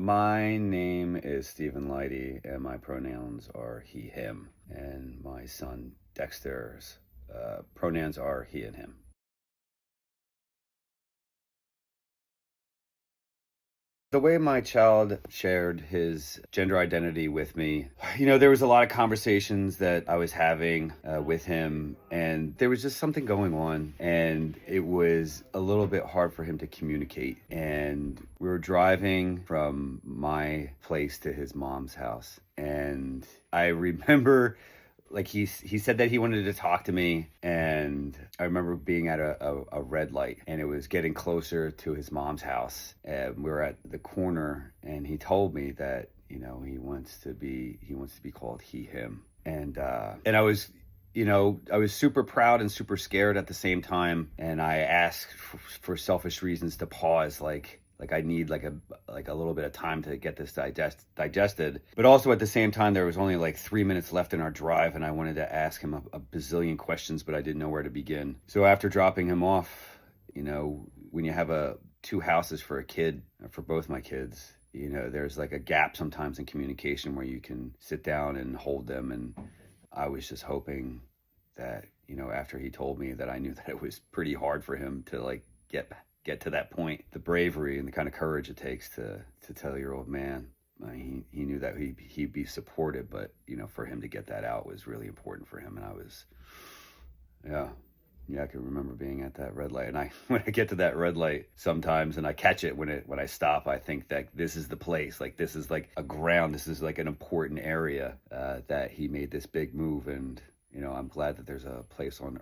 My name is Stephen Liedy, and my pronouns are he, him. And my son Dexter's pronouns are he and him. The way my child shared his gender identity with me, there was a lot of conversations that I was having with him, and there was just something going on, and it was a little bit hard for him to communicate. And we were driving from my place to his mom's house, and I remember like he said that he wanted to talk to me, and I remember being at a red light, and it was getting closer to his mom's house, and we were at the corner, and he told me that he wants to be called he, him. And I was I was super proud and super scared at the same time, and I asked for selfish reasons to pause, like I need like a little bit of time to get this digested. But also at the same time, there was only like 3 minutes left in our drive, and I wanted to ask him a bazillion questions, but I didn't know where to begin. So after dropping him off, when you have two houses for a kid, for both my kids, there's like a gap sometimes in communication where you can sit down and hold them. And I was just hoping that, after he told me that, I knew that it was pretty hard for him to like get to that point, the bravery and the kind of courage it takes to tell your old man. He knew that he'd be supported, but for him to get that out was really important for him. And I was, I can remember being at that red light. And when I get to that red light sometimes, and I catch it when I stop, I think that this is the place. Like, this is like a ground. This is like an important area that he made this big move. And I'm glad that there's a place on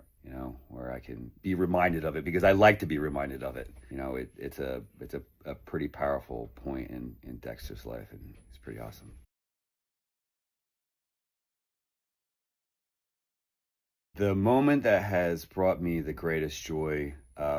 where I can be reminded of it, because I like to be reminded of it. It's a pretty powerful point in Dexter's life, and it's pretty awesome. The moment that has brought me the greatest joy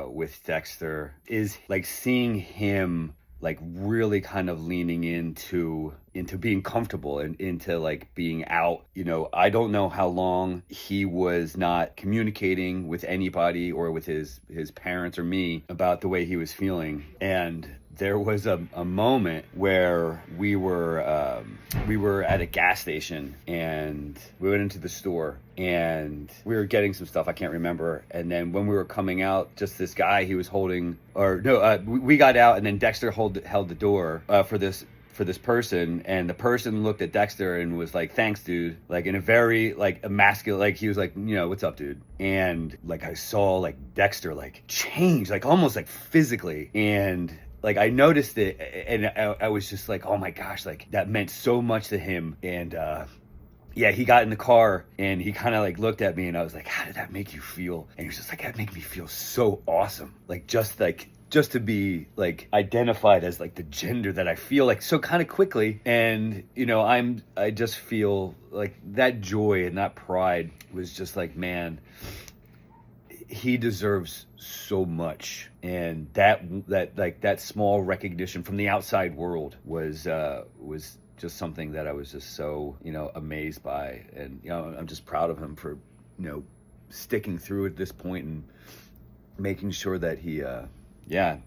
with Dexter is like seeing him like really kind of leaning into being comfortable and into like being out. I don't know how long he was not communicating with anybody or with his parents or me about the way he was feeling. And there was a moment where we were at a gas station, and we went into the store, and we were getting some stuff, I can't remember. And then when we were coming out, just this guy, he was holding, we got out, and then Dexter held the door for this person, and the person looked at Dexter and was like, "Thanks, dude," like in a very like emasculate, like he was like, "What's up, dude?" And like I saw like Dexter like change, like almost like physically, and like I noticed it, and I was just like, oh my gosh, like that meant so much to him. And he got in the car, and he kind of like looked at me, and I was like, "How did that make you feel?" And he was just like, "That made me feel so awesome, like just to be like identified as like the gender that I feel like so kind of quickly." And I just feel like that joy and that pride was just like, man, he deserves so much. And that small recognition from the outside world was just something that I was just so amazed by. And I'm just proud of him for sticking through at this point and making sure that he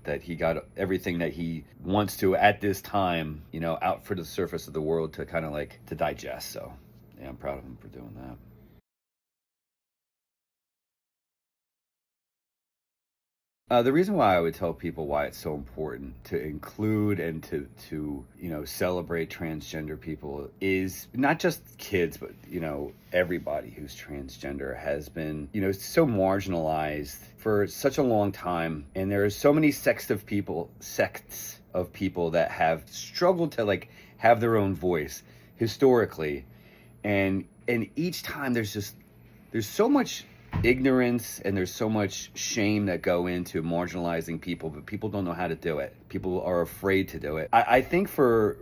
that he got everything that he wants to at this time, out for the surface of the world to kind of like to digest. So yeah, I'm proud of him for doing that. The reason why I would tell people why it's so important to include and to celebrate transgender people is not just kids, but everybody who's transgender has been so marginalized for such a long time, and there are so many sects of people that have struggled to like have their own voice historically, and each time there's so much ignorance and there's so much shame that go into marginalizing people, but people don't know how to do it. People are afraid to do it. I think for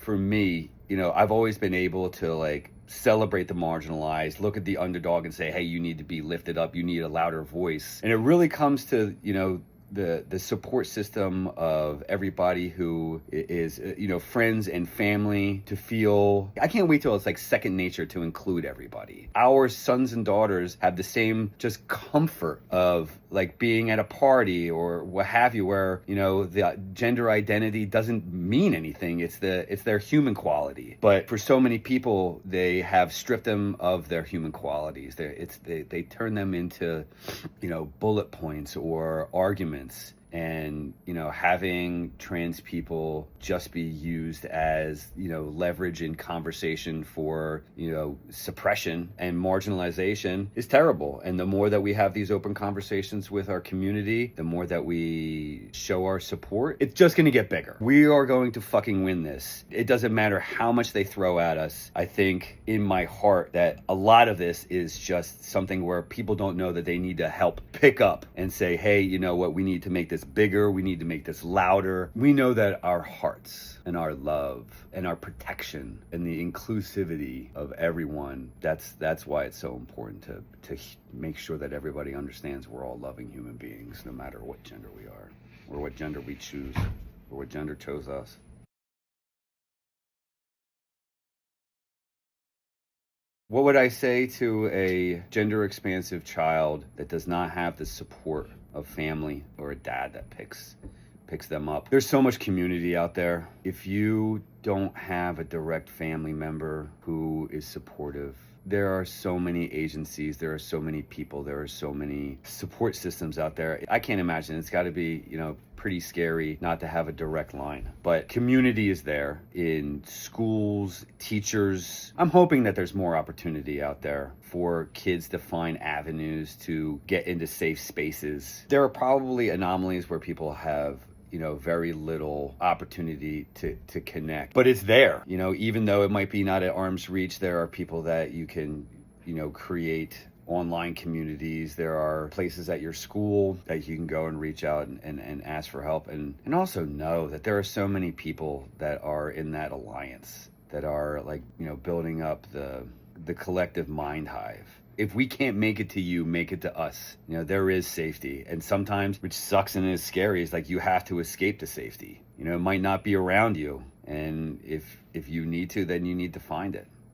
me, I've always been able to like celebrate the marginalized, look at the underdog and say, hey, you need to be lifted up, you need a louder voice. And it really comes to the support system of everybody who is, friends and family, to feel, I can't wait till it's like second nature to include everybody. Our sons and daughters have the same just comfort of like being at a party or what have you, where, the gender identity doesn't mean anything. It's their human quality. But for so many people, they have stripped them of their human qualities. They turn them into, bullet points or arguments. And, having trans people just be used as, leverage in conversation for, suppression and marginalization is terrible. And the more that we have these open conversations with our community, the more that we show our support, it's just going to get bigger. We are going to fucking win this. It doesn't matter how much they throw at us. I think in my heart that a lot of this is just something where people don't know that they need to help pick up and say, hey, you know what, we need to make this bigger, we need to make this louder. We know that our hearts and our love and our protection and the inclusivity of everyone, that's why it's so important to make sure that everybody understands we're all loving human beings, no matter what gender we are, or what gender we choose, or what gender chose us. What would I say to a gender-expansive child that does not have the support of family or a dad that picks them up? There's so much community out there. If you don't have a direct family member who is supportive, there are so many agencies, there are so many people, there are so many support systems out there. I can't imagine. It's got to be, pretty scary not to have a direct line. But community is there in schools, teachers. I'm hoping that there's more opportunity out there for kids to find avenues to get into safe spaces. There are probably anomalies where people have very little opportunity to connect. But it's there, even though it might be not at arm's reach, there are people that you can, create online communities. There are places at your school that you can go and reach out and ask for help. And also know that there are so many people that are in that alliance that are like, building up the collective mind hive. If we can't make it to you, make it to us. There is safety. And sometimes, which sucks and is scary, is like you have to escape to safety. It might not be around you. And if you need to, then you need to find it.